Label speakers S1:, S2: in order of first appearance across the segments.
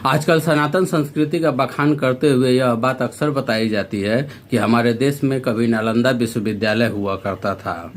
S1: आजकल सनातन संस्कृति का बखान करते हुए यह बात अक्सर बताई जाती है कि हमारे देश में कभी नालंदा विश्वविद्यालय हुआ करता था,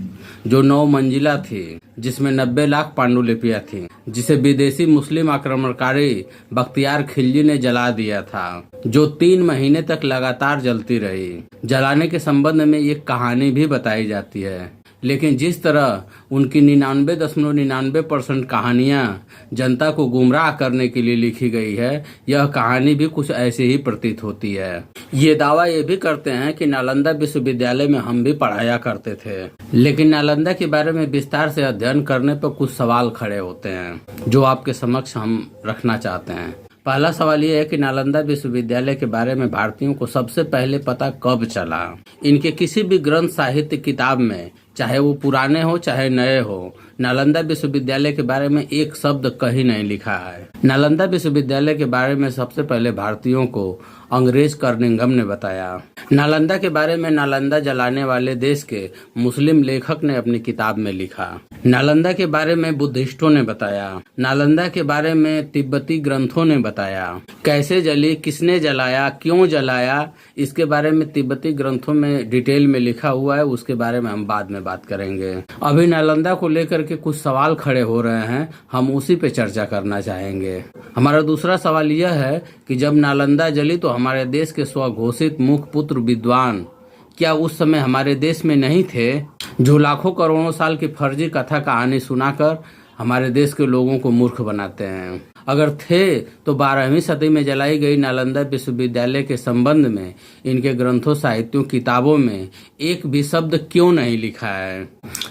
S1: जो 9 मंजिला थी, जिसमें 90 लाख पांडुलिपियां थीं, जिसे विदेशी मुस्लिम आक्रमणकारी बख्तियार खिलजी ने जला दिया था, जो 3 महीने तक लगातार जलती रही। जलाने के संबंध में एक कहानी भी बताई जाती है, लेकिन जिस तरह उनकी 99.99% कहानियां जनता को गुमराह करने के लिए लिखी गई है, यह कहानी भी कुछ ऐसे ही प्रतीत होती है। ये दावा ये भी करते हैं कि नालंदा विश्वविद्यालय में हम भी पढ़ाया करते थे, लेकिन नालंदा के बारे में विस्तार से अध्ययन करने पर कुछ सवाल खड़े होते हैं, जो आपके समक्ष हम रखना चाहते हैं। पहला सवाल यह है कि नालंदा विश्वविद्यालय के बारे में भारतीयों को सबसे पहले पता कब चला। इनके किसी भी ग्रंथ, साहित्य, किताब में, चाहे वो पुराने हो चाहे नए हो, नालंदा विश्वविद्यालय के बारे में एक शब्द कहीं नहीं लिखा है। नालंदा विश्वविद्यालय के बारे में सबसे पहले भारतीयों को अंग्रेज कर्निंघम ने बताया। नालंदा के बारे में नालंदा जलाने वाले देश के मुस्लिम लेखक ने अपनी किताब में लिखा। नालंदा के बारे में बुद्धिस्टों ने बताया। नालंदा के बारे में तिब्बती ग्रंथों ने बताया। कैसे जली, किसने जलाया, क्यों जलाया, इसके बारे में तिब्बती ग्रंथों में डिटेल में लिखा हुआ है। उसके बारे में हम बाद में बात करेंगे। अभी नालंदा को लेकर के कुछ सवाल खड़े हो रहे हैं, हम उसी पे चर्चा करना चाहेंगे। हमारा दूसरा सवाल यह है कि जब नालंदा जली तो हमारे देश के स्वघोषित मुख्य पुत्र विद्वान क्या उस समय हमारे देश में नहीं थे, जो लाखों करोड़ों साल की फर्जी कथा कहानी सुनाकर हमारे देश के लोगों को मूर्ख बनाते हैं? अगर थे तो 12वीं सदी में जलाई गई नालंदा विश्वविद्यालय के संबंध में इनके ग्रंथों, साहित्यों, किताबों में एक भी शब्द क्यों नहीं लिखा है?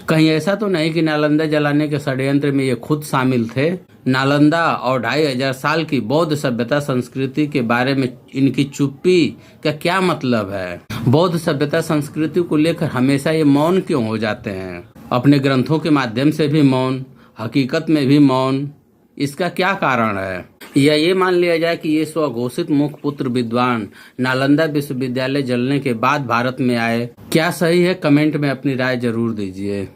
S1: कहीं ऐसा तो नहीं कि नालंदा जलाने के षड्यंत्र में ये खुद शामिल थे? नालंदा और 2500 साल की बौद्ध सभ्यता संस्कृति के बारे में इनकी चुप्पी का क्या मतलब है? बौद्ध सभ्यता संस्कृति को लेकर हमेशा ये मौन क्यों हो जाते हैं? अपने ग्रंथों के माध्यम से भी मौन, हकीकत में भी मौन, इसका क्या कारण है? या ये मान लिया जाए कि ये स्वघोषित मुख्य पुत्र विद्वान नालंदा विश्वविद्यालय जलने के बाद भारत में आए? क्या सही है? कमेंट में अपनी राय जरूर दीजिए।